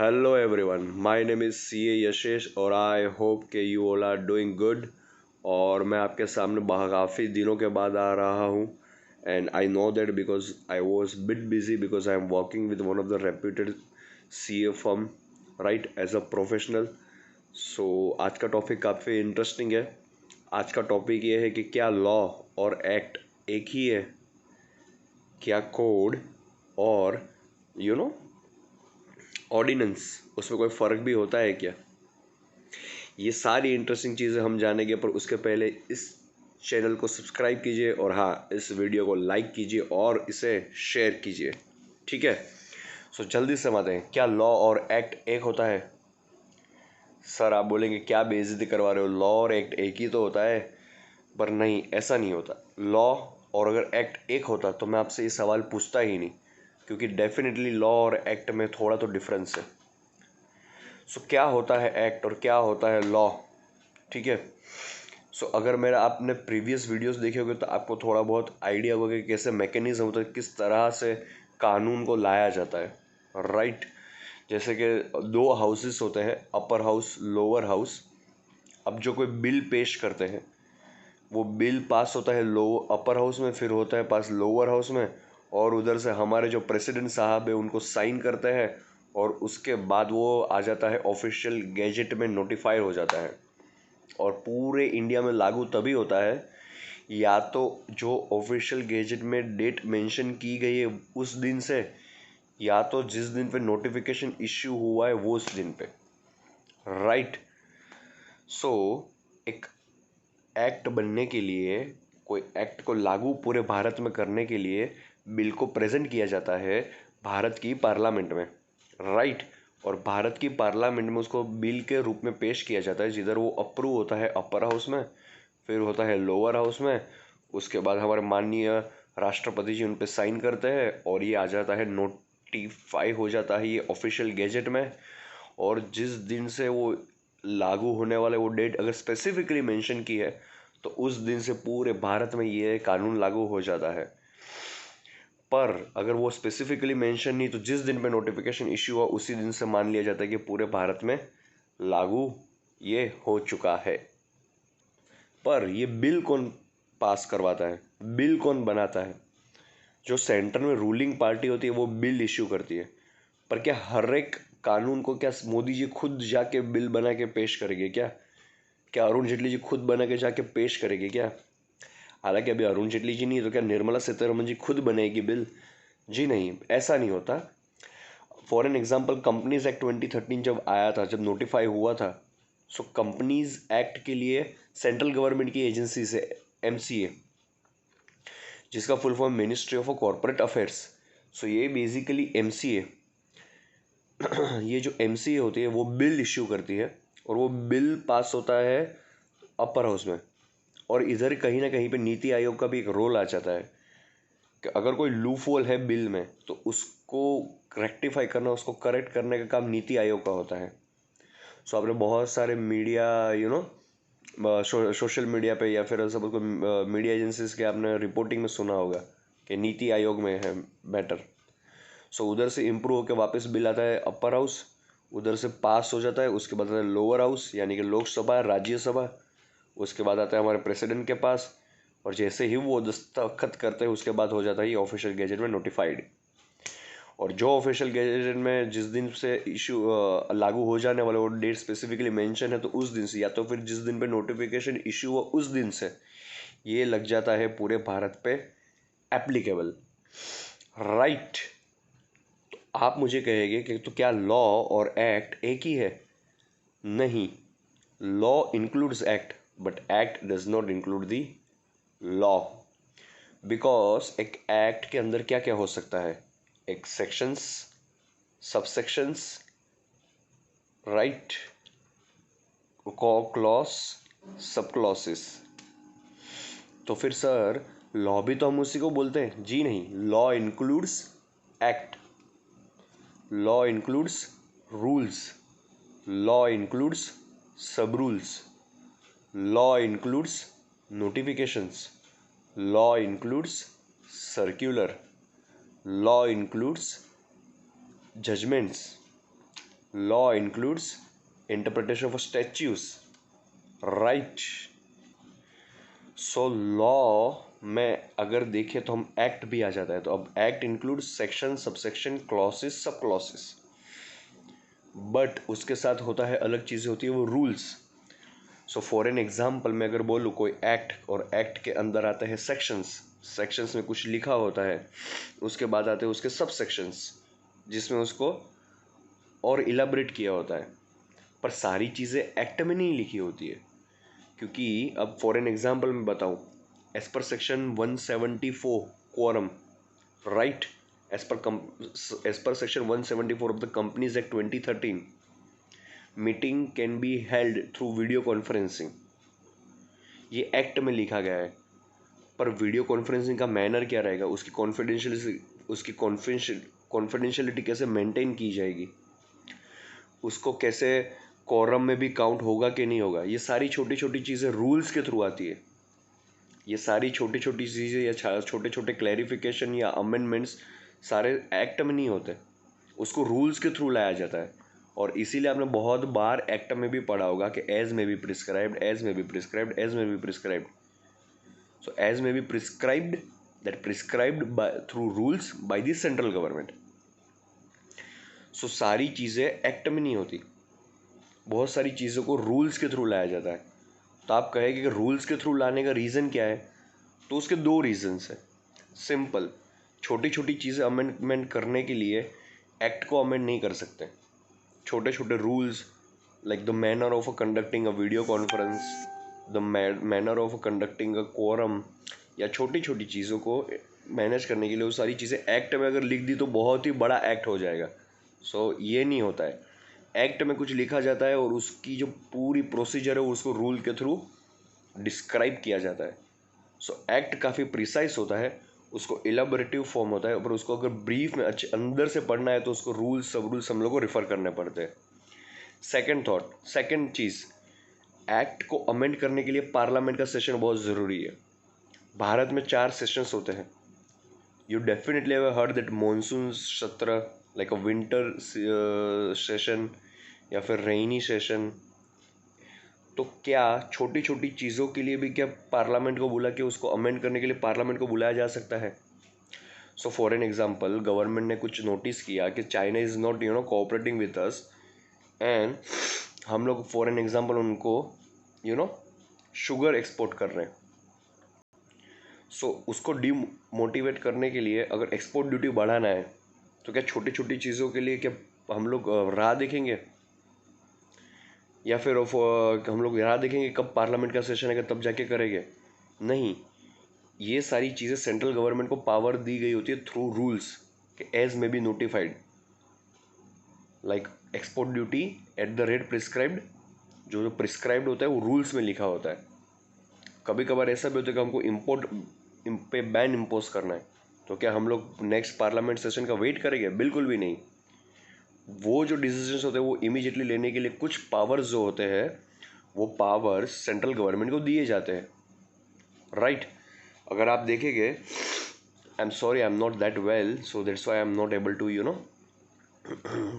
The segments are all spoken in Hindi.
Hello everyone, my name is CA Yashesh और आई होप के you all are doing good. और मैं आपके सामने काफ़ी दिनों के बाद आ रहा हूँ and I know that because I was bit busy because I am working with one of the reputed CA firm right as a professional. So आज का टॉपिक काफ़ी इंटरेस्टिंग है। आज का टॉपिक ये है कि क्या लॉ और एक्ट एक ही है, क्या कोड और ऑर्डिनेंस उसमें कोई फ़र्क भी होता है क्या। ये सारी इंटरेस्टिंग चीज़ें हम जानेंगे, पर उसके पहले इस चैनल को सब्सक्राइब कीजिए और हाँ, इस वीडियो को लाइक कीजिए और इसे शेयर कीजिए, ठीक है। सो जल्दी से आते हैं, क्या लॉ और एक्ट एक होता है? सर आप बोलेंगे क्या बेइज्जती करवा रहे हो, लॉ और एक्ट एक ही तो होता है। पर नहीं, ऐसा नहीं होता। लॉ और अगर एक्ट एक होता तो मैं आपसे ये सवाल पूछता ही नहीं, क्योंकि डेफिनेटली लॉ और एक्ट में थोड़ा तो डिफरेंस है। सो क्या होता है एक्ट और क्या होता है लॉ, ठीक है। सो अगर मेरा आपने प्रीवियस वीडियोस देखे होंगे तो आपको थोड़ा बहुत आइडिया होगा कि कैसे मैकेनिज्म होता है, किस तरह से कानून को लाया जाता है, राइट। जैसे कि दो हाउसेस होते हैं, अपर हाउस लोअर हाउस। अब जो कोई बिल पेश करते हैं वो बिल पास होता है लो अपर हाउस में, फिर होता है पास लोअर हाउस में, और उधर से हमारे जो प्रेसिडेंट साहब है उनको साइन करते हैं और उसके बाद वो आ जाता है ऑफिशियल गैजेट में, नोटिफाई हो जाता है और पूरे इंडिया में लागू तभी होता है या तो जो ऑफिशियल गैजेट में डेट मेंशन की गई है उस दिन से, या तो जिस दिन पे नोटिफिकेशन इश्यू हुआ है वो उस दिन पे, राइट। सो एक एक्ट बनने के लिए, कोई एक्ट को लागू पूरे भारत में करने के लिए बिल को प्रेजेंट किया जाता है भारत की पार्लियामेंट में, राइट। और भारत की पार्लियामेंट में उसको बिल के रूप में पेश किया जाता है, जिधर वो अप्रूव होता है अपर हाउस में, फिर होता है लोअर हाउस में। उसके बाद हमारे माननीय राष्ट्रपति जी उन पर साइन करते हैं और ये आ जाता है, नोटिफाई हो जाता है ये ऑफिशियल गैजेट में। और जिस दिन से वो लागू होने वाला वो डेट अगर स्पेसिफिकली मेंशन की है तो उस दिन से पूरे भारत में ये कानून लागू हो जाता है। पर अगर वो स्पेसिफिकली मेंशन नहीं तो जिस दिन पे नोटिफिकेशन इश्यू हुआ उसी दिन से मान लिया जाता है कि पूरे भारत में लागू ये हो चुका है। पर ये बिल कौन पास करवाता है, बिल कौन बनाता है? जो सेंटर में रूलिंग पार्टी होती है वो बिल इश्यू करती है। पर क्या हर एक कानून को क्या मोदी जी खुद जाके बिल बना के पेश करेंगे क्या? क्या अरुण जेटली जी खुद बना के जाके पेश करेंगे क्या? हालांकि अभी अरुण जेटली जी नहीं तो क्या निर्मला सीतारमण जी खुद बनेगी बिल? जी नहीं, ऐसा नहीं होता। For an example, companies act 2013 जब आया था, जब नोटिफाई हुआ था, सो कंपनीज एक्ट के लिए सेंट्रल गवर्नमेंट की एजेंसी से MCA, जिसका full form ministry of corporate affairs, so ये बेसिकली MCA ये जो MCA होती है वो बिल इश्यू करती है और वो बिल पास होता है अपर हाउस में। और इधर कहीं ना कहीं पे नीति आयोग का भी एक रोल आ जाता है कि अगर कोई लूप होल है बिल में तो उसको रेक्टिफाई करना, उसको करेक्ट करने का काम नीति आयोग का होता है। सो आपने बहुत सारे मीडिया सोशल मीडिया पे या फिर सब मीडिया एजेंसीज के आपने रिपोर्टिंग में सुना होगा कि नीति आयोग में है मैटर। सो उधर से इम्प्रूव होकर वापस बिल आता है अपर हाउस, उधर से पास हो जाता है, उसके बाद आता है लोअर हाउस यानी कि लोकसभा राज्यसभा, उसके बाद आता है हमारे प्रेसिडेंट के पास, और जैसे ही वो दस्तखत करते हैं उसके बाद हो जाता है ये ऑफिशियल गैजेट में नोटिफाइड। और जो ऑफिशियल गैजेट में जिस दिन से इशू लागू हो जाने वाला वो डेट स्पेसिफिकली मेंशन है तो उस दिन से, या तो फिर जिस दिन पे नोटिफिकेशन इशू हुआ उस दिन से ये लग जाता है पूरे भारत पे एप्लीकेबल, राइट। तो आप मुझे कहेंगे कि तो क्या लॉ और एक्ट एक ही है? नहीं, law includes act but act does not include the law. Because एक एक्ट के अंदर क्या क्या हो सकता है? एक सेक्शंस, सबसेक्शंस, राइट, क्लॉज, सब क्लॉसेस। तो फिर सर लॉ भी तो हम उसी को बोलते हैं? जी नहीं, law includes act, law includes rules, law includes sub rules, law includes notifications, law includes circular, law includes judgments, law includes interpretation of statutes, right. So law में अगर देखें तो हम एक्ट भी आ जाता है, तो अब act includes section, subsection, clauses, सब क्लॉसेस, बट उसके साथ होता है अलग चीज़ें होती है वो rules. So for an example मैं अगर बोलूँ कोई एक्ट, और एक्ट के अंदर आता है सेक्शंस, सेक्शंस में कुछ लिखा होता है, उसके बाद आते हैं उसके सब सेक्शंस जिसमें उसको और इलाबरेट किया होता है, पर सारी चीज़ें एक्ट में नहीं लिखी होती है। क्योंकि अब फॉर एन एग्जाम्पल मैं बताऊँ, as per section 174 quorum, right, as per section 174 of the companies act 2013, meeting can be held through video conferencing, ये एक्ट में लिखा गया है। पर वीडियो कॉन्फ्रेंसिंग का मैनर क्या रहेगा, उसकी कॉन्फिडेंशियलिटी कैसे मेंटेन की जाएगी, उसको कैसे कोरम में भी काउंट होगा कि नहीं होगा, ये सारी छोटी छोटी चीज़ें रूल्स के थ्रू आती है। ये सारी छोटी छोटी चीज़ें या छोटे छोटे क्लैरिफिकेशन या अमेंडमेंट्स सारे एक्ट में नहीं होते, उसको रूल्स के थ्रू लाया जाता है। और इसीलिए आपने बहुत बार एक्ट में भी पढ़ा होगा कि as may be prescribed, as may be prescribed, as may be prescribed. So as may be prescribed, that prescribed through rules by the central government. So सारी चीज़ें एक्ट में नहीं होती, बहुत सारी चीज़ों को रूल्स के थ्रू लाया जाता है। तो आप कहेंगे कि रूल्स के थ्रू लाने का रीज़न क्या है, तो उसके दो रीजंस हैं। सिंपल, छोटी छोटी चीज़ें अमेंडमेंट करने के लिए एक्ट को अमेंड नहीं कर सकते। छोटे छोटे rules like the manner of conducting a video conference, the manner of conducting a quorum, या छोटी छोटी चीज़ों को मैनेज करने के लिए वो सारी चीज़ें एक्ट में अगर लिख दी तो बहुत ही बड़ा एक्ट हो जाएगा। सो ये नहीं होता है, एक्ट में कुछ लिखा जाता है और उसकी जो पूरी प्रोसीजर है उसको रूल के थ्रू डिस्क्राइब किया जाता है। सो एक्ट काफ़ी प्रिसाइज होता है, उसको इलाबोरेटिव फॉर्म होता है, पर उसको अगर ब्रीफ में अच्छे अंदर से पढ़ना है तो उसको रूल्स, सब रूल्स हम लोग को रेफर करने पड़ते हैं। सेकंड थॉट, सेकंड चीज़, एक्ट को अमेंड करने के लिए पार्लियामेंट का सेशन बहुत ज़रूरी है। भारत में 4 सेशंस होते हैं। You definitely have heard that monsoon सत्र, लाइक अ विंटर सेशन या फिर रेनी सेशन। तो क्या छोटी छोटी चीज़ों के लिए भी क्या पार्लियामेंट को बुला के उसको अमेंड करने के लिए पार्लियामेंट को बुलाया जा सकता है? सो फॉर एन एग्जाम्पल, गवर्नमेंट ने कुछ नोटिस किया कि China is not cooperating with us, and हम लोग फॉर एन एग्जाम्पल उनको शुगर एक्सपोर्ट कर रहे हैं। सो उसको डीमोटिवेट करने के लिए अगर एक्सपोर्ट ड्यूटी बढ़ाना है तो क्या छोटी छोटी चीज़ों के लिए क्या हम लोग राह देखेंगे, या फिर हम लोग राह देखेंगे कब पार्लियामेंट का सेशन है तब जाके करेंगे? नहीं, ये सारी चीज़ें सेंट्रल गवर्नमेंट को पावर दी गई होती है थ्रू रूल्स कि as may be notified, like export duty at the rate prescribed, जो प्रिस्क्राइब्ड होता है वो रूल्स में लिखा होता है। कभी कभार ऐसा भी होता है कि हमको इम्पोर्ट पे बैन इम्पोज करना है, तो क्या हम लोग नेक्स्ट पार्लियामेंट सेशन का वेट करेंगे? बिल्कुल भी नहीं। वो जो डिसीजंस होते हैं वो इमीडिएटली लेने के लिए कुछ पावर्स जो होते हैं वो पावर्स सेंट्रल गवर्नमेंट को दिए जाते हैं, राइट। अगर आप देखेंगे, I am sorry, I am not that well, so that's why I am not able to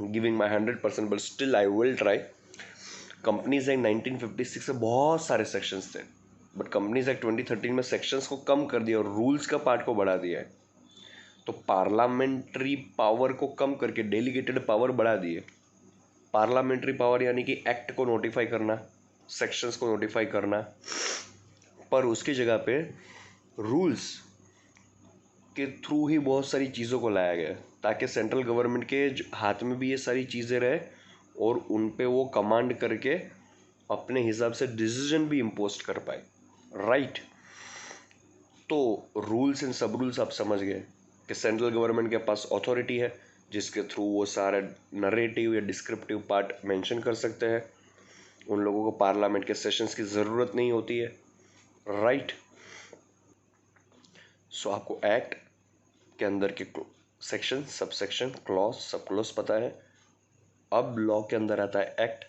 giving my 100%, but still I will try. Companies act 1956 में बहुत सारे सेक्शंस थे, बट कंपनीज एक्ट 2013 में सेक्शंस को कम कर दिया और रूल्स का पार्ट को बढ़ा दिया है। तो पार्लियामेंट्री पावर को कम करके डेलीगेटेड पावर बढ़ा दिए। पार्लियामेंट्री पावर यानी कि एक्ट को नोटिफाई करना, सेक्शंस को नोटिफाई करना, पर उसकी जगह पे रूल्स के थ्रू ही बहुत सारी चीज़ों को लाया गया ताकि सेंट्रल गवर्नमेंट के हाथ में भी ये सारी चीज़ें रहे और उन पे वो कमांड करके अपने हिसाब से डिसीजन भी इम्पोज कर पाए, राइट। तो रूल्स एंड सब रूल्स आप समझ गए कि सेंट्रल गवर्नमेंट के पास अथॉरिटी है जिसके थ्रू वो सारा नरेटिव या डिस्क्रिप्टिव पार्ट मेंशन कर सकते हैं। उन लोगों को पार्लियामेंट के सेशंस की ज़रूरत नहीं होती है, राइट। सो आपको एक्ट के अंदर के section, sub section, clause, sub clause पता है। अब लॉ के अंदर आता है एक्ट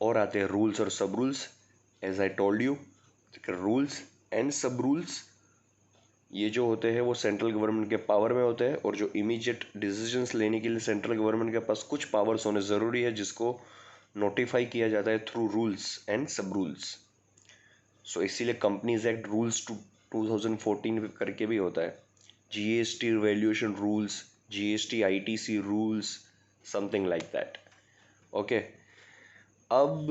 और आते हैं रूल्स और sub rules. As I told you, rules and sub rules ये जो होते हैं वो सेंट्रल गवर्नमेंट के पावर में होते हैं, और जो इमीडिएट डिसीजंस लेने के लिए सेंट्रल गवर्नमेंट के पास कुछ पावर्स होने ज़रूरी है, जिसको नोटिफाई किया जाता है through rules and sub rules. सो इसीलिए कंपनीज एक्ट रूल्स 2014 करके भी होता है, GST valuation rules, GST ITC rules, something like that. Okay, अब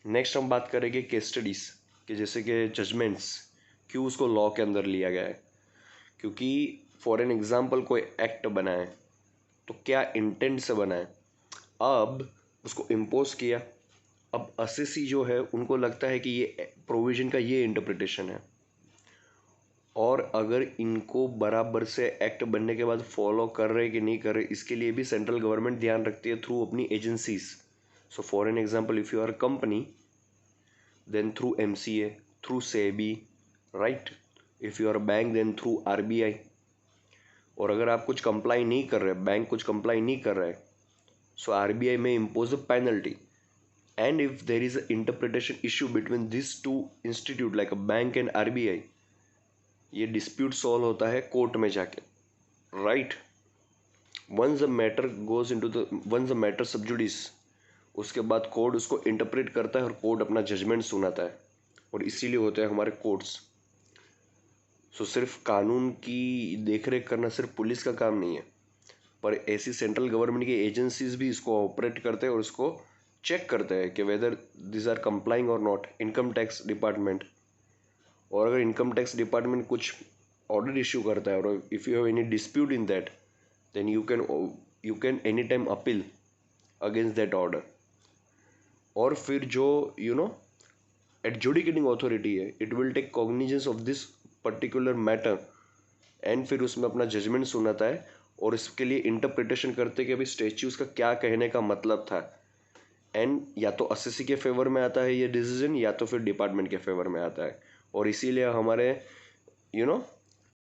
नेक्स्ट हम बात करेंगे केस स्टडीज कि जैसे कि जजमेंट्स क्यों उसको लॉ के अंदर लिया गया है। क्योंकि फॉर एन एग्जांपल कोई एक्ट बना है तो क्या इंटेंट से बना है, अब उसको इम्पोज किया, अब असेसी जो है उनको लगता है कि ये प्रोविजन का ये इंटरप्रिटेशन है, और अगर इनको बराबर से एक्ट बनने के बाद फॉलो कर रहे कि नहीं कर रहे, इसके लिए भी सेंट्रल गवर्नमेंट ध्यान रखती है थ्रू अपनी agencies. So for an example, if you are company, then through MCA, through SEBI, right? If you are a bank, then through RBI। और अगर आप कुछ कंप्लाई नहीं कर रहे, बैंक कुछ कंप्लाई नहीं कर रहा है, so RBI may impose a penalty. And if there is a interpretation issue between this two institute like a bank and RBI, ये डिस्प्यूट सॉल्व होता है कोर्ट में जाके, right. Once the matter goes into the once the matter sub judice, उसके बाद कोर्ट उसको इंटरप्रेट करता है और कोर्ट अपना जजमेंट सुनाता है, और इसीलिए होते हैं हमारे कोर्ट्स। सो सिर्फ कानून की देखरेख करना सिर्फ पुलिस का काम नहीं है, पर ऐसी सेंट्रल गवर्नमेंट की एजेंसीज भी इसको ऑपरेट करते हैं और उसको चेक करते हैं कि वेदर दिस आर कंप्लाइंग और नॉट। इनकम टैक्स डिपार्टमेंट, और अगर इनकम टैक्स डिपार्टमेंट कुछ ऑर्डर इश्यू करता है और if you have any dispute in that, then you can any time appeal against that order. और फिर जो एडजुडिकेटिंग अथॉरिटी है, it will take cognizance of this particular matter, and फिर उसमें अपना जजमेंट सुनाता है, और इसके लिए इंटरप्रिटेशन करते कि अभी स्टैच्यूज का क्या कहने का मतलब था। एंड या तो असेसी के फेवर में आता है ये डिसीजन, या तो फिर डिपार्टमेंट के फेवर में आता है। और इसीलिए हमारे